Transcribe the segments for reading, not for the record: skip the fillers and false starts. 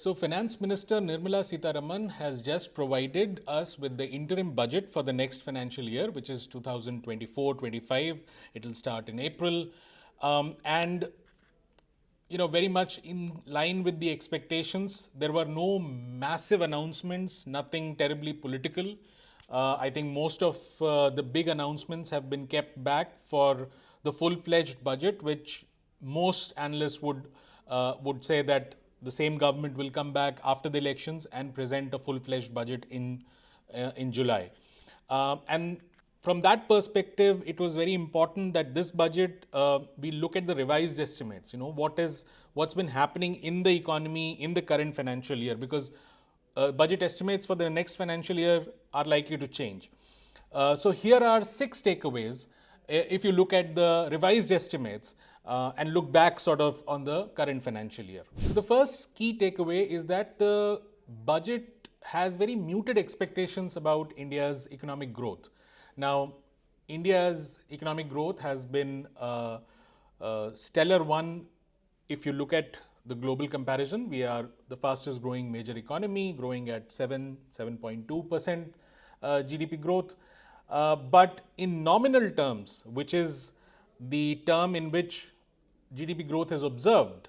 So, Finance Minister Nirmala Sitharaman has just provided us with the interim budget for the next financial year, which is 2024-25. It will start in April. And very much in line with the expectations. There were no massive announcements, nothing terribly political. I think most of the big announcements have been kept back for the full-fledged budget, which most analysts would say that the same government will come back after the elections and present a full-fledged budget in July. And from that perspective, it was very important that this budget, we look at the revised estimates, what's been happening in the economy in the current financial year, because budget estimates for the next financial year are likely to change. So here are 6 takeaways if you look at the revised estimates and look back sort of on the current financial year. So the first key takeaway is that the budget has very muted expectations about India's economic growth. Now, India's economic growth has been a stellar one. If you look at the global comparison, we are the fastest growing major economy, growing at 7.2% GDP growth. But in nominal terms, which is the term in which GDP growth is observed,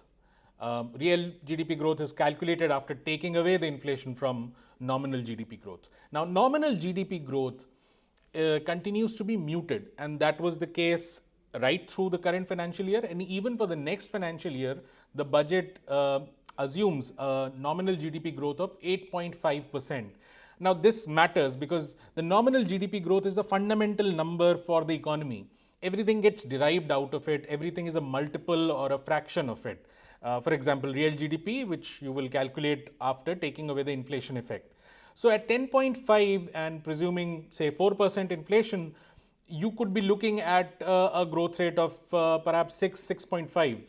real GDP growth is calculated after taking away the inflation from nominal GDP growth. Now, nominal GDP growth continues to be muted, and that was the case right through the current financial year, and even for the next financial year, the budget assumes a nominal GDP growth of 8.5%. Now, this matters because the nominal GDP growth is a fundamental number for the economy. Everything gets derived out of it. Everything is a multiple or a fraction of it. For example, real GDP, which you will calculate after taking away the inflation effect. So at 10.5 and presuming say 4% inflation, you could be looking at a growth rate of perhaps 6.5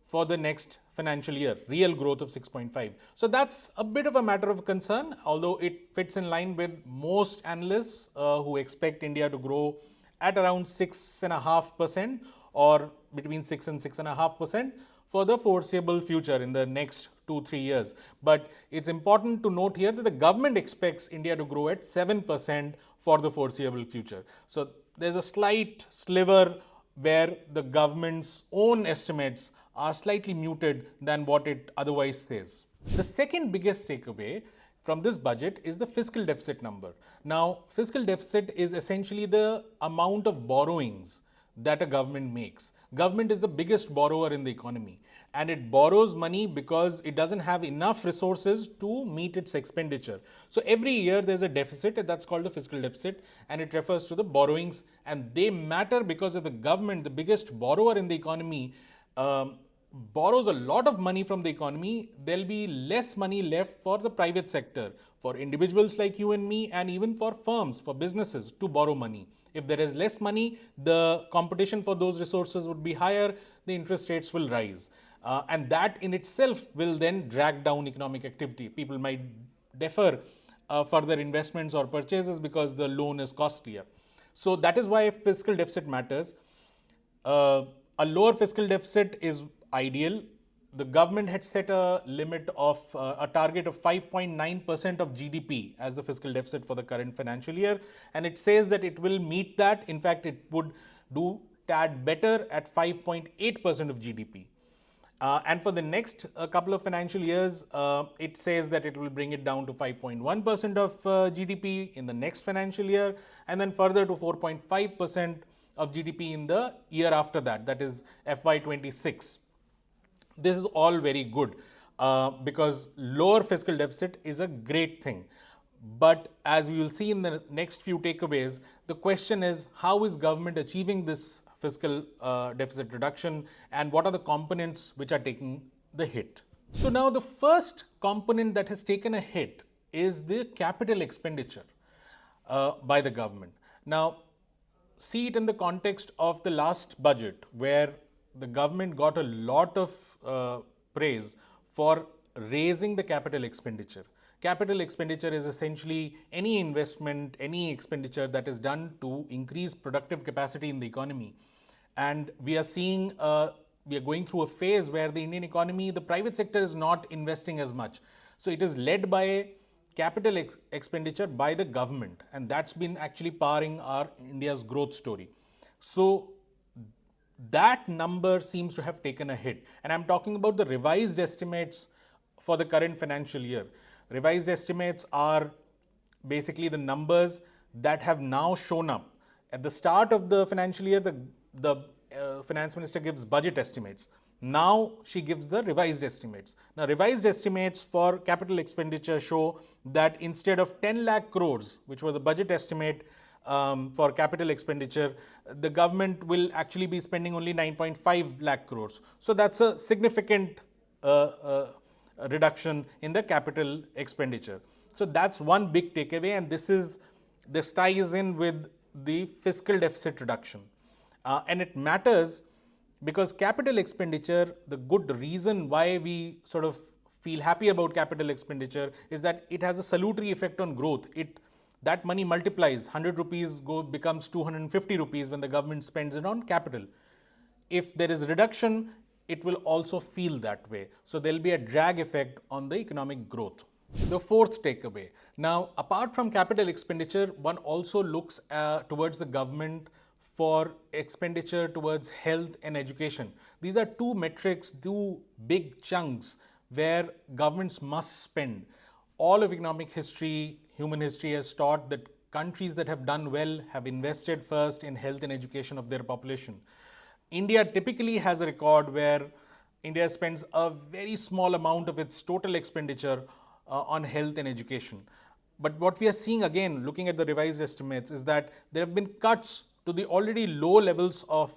for the next financial year, real growth of 6.5. So that's a bit of a matter of concern, although it fits in line with most analysts who expect India to grow at around 6.5% or between 6 and 6.5% for the foreseeable future in the next 2-3 years. But it's important to note here that the government expects India to grow at 7% for the foreseeable future. So there's a slight sliver where the government's own estimates are slightly muted than what it otherwise says. The second biggest takeaway from this budget is the fiscal deficit number. Now, fiscal deficit is essentially the amount of borrowings that a government makes. Government is the biggest borrower in the economy, and it borrows money because it doesn't have enough resources to meet its expenditure. So every year there's a deficit, and that's called the fiscal deficit, and it refers to the borrowings, and they matter because if the government, the biggest borrower in the economy, borrows a lot of money from the economy, there'll be less money left for the private sector, for individuals like you and me, and even for firms, for businesses to borrow money. If there is less money, the competition for those resources would be higher, the interest rates will rise. And that in itself will then drag down economic activity. People might defer further investments or purchases because the loan is costlier. So that is why fiscal deficit matters. A lower fiscal deficit is ideal. The government had set a limit of a target of 5.9% of GDP as the fiscal deficit for the current financial year, and it says that it will meet that. In fact, it would do tad better at 5.8% of GDP. And for the next couple of financial years, it says that it will bring it down to 5.1% of GDP in the next financial year, and then further to 4.5% of GDP in the year after that, that is FY26. This is all very good because lower fiscal deficit is a great thing. But as we will see in the next few takeaways, the question is, how is government achieving this fiscal deficit reduction, and what are the components which are taking the hit? So now the first component that has taken a hit is the capital expenditure by the government. Now, see it in the context of the last budget, where the government got a lot of praise for raising the capital expenditure. Capital expenditure is essentially any investment, any expenditure that is done to increase productive capacity in the economy. And we are seeing, we are going through a phase where the Indian economy, the private sector is not investing as much. So it is led by capital expenditure by the government, and that's been actually powering our India's growth story. So that number seems to have taken a hit. And I'm talking about the revised estimates for the current financial year. Revised estimates are basically the numbers that have now shown up. At the start of the financial year, the finance minister gives budget estimates. Now she gives the revised estimates. Now, revised estimates for capital expenditure show that instead of 10 lakh crores, which was the budget estimate for capital expenditure, the government will actually be spending only 9.5 lakh crores. So that's a significant reduction in the capital expenditure. So that's one big takeaway, and this ties in with the fiscal deficit reduction. And it matters because capital expenditure, the good reason why we sort of feel happy about capital expenditure is that it has a salutary effect on growth. That money multiplies. 100 rupees becomes 250 rupees when the government spends it on capital. If there is reduction, it will also feel that way. So there will be a drag effect on the economic growth. The fourth takeaway. Now, apart from capital expenditure, one also looks towards the government for expenditure towards health and education. These are two metrics, two big chunks where governments must spend. All of economic history, human history has taught that countries that have done well have invested first in health and education of their population. India typically has a record where India spends a very small amount of its total expenditure on health and education. But what we are seeing again, looking at the revised estimates, is that there have been cuts to the already low levels of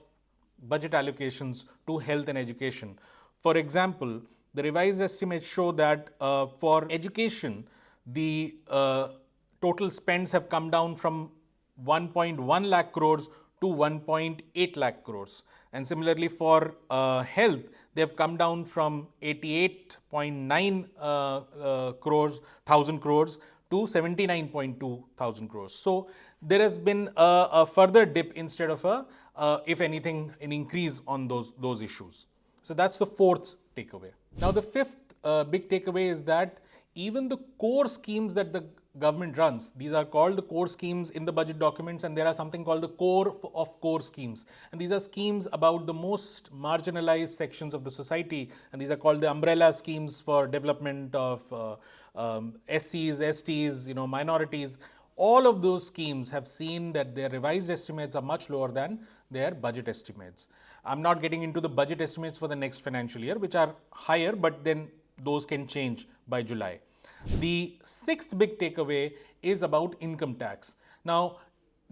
budget allocations to health and education. For example, the revised estimates show that for education, the total spends have come down from 1.1 lakh crores to 1.8 lakh crores. And similarly for health, they have come down from 88.9 thousand crores to 79.2 thousand crores. So there has been a further dip instead of if anything, an increase on those issues. So that's the fourth takeaway. Now the fifth big takeaway is that even the core schemes that the government runs, these are called the core schemes in the budget documents, and there are something called the core of core schemes. And these are schemes about the most marginalized sections of the society, and these are called the umbrella schemes for development of SCs, STs, minorities. All of those schemes have seen that their revised estimates are much lower than their budget estimates. I'm not getting into the budget estimates for the next financial year, which are higher, but then those can change by July. The sixth big takeaway is about income tax. Now,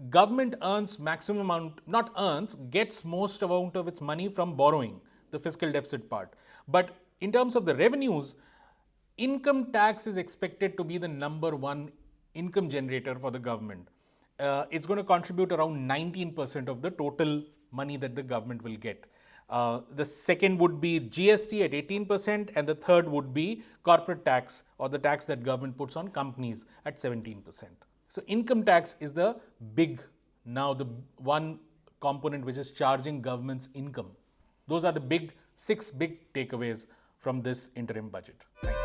government earns maximum amount, gets most amount of its money from borrowing, the fiscal deficit part. But in terms of the revenues, income tax is expected to be the number one income generator for the government. It's going to contribute around 19% of the total money that the government will get. The second would be GST at 18%, and the third would be corporate tax, or the tax that government puts on companies, at 17%. So income tax is the one component which is charging government's income. Those are the six big takeaways from this interim budget. Thank you.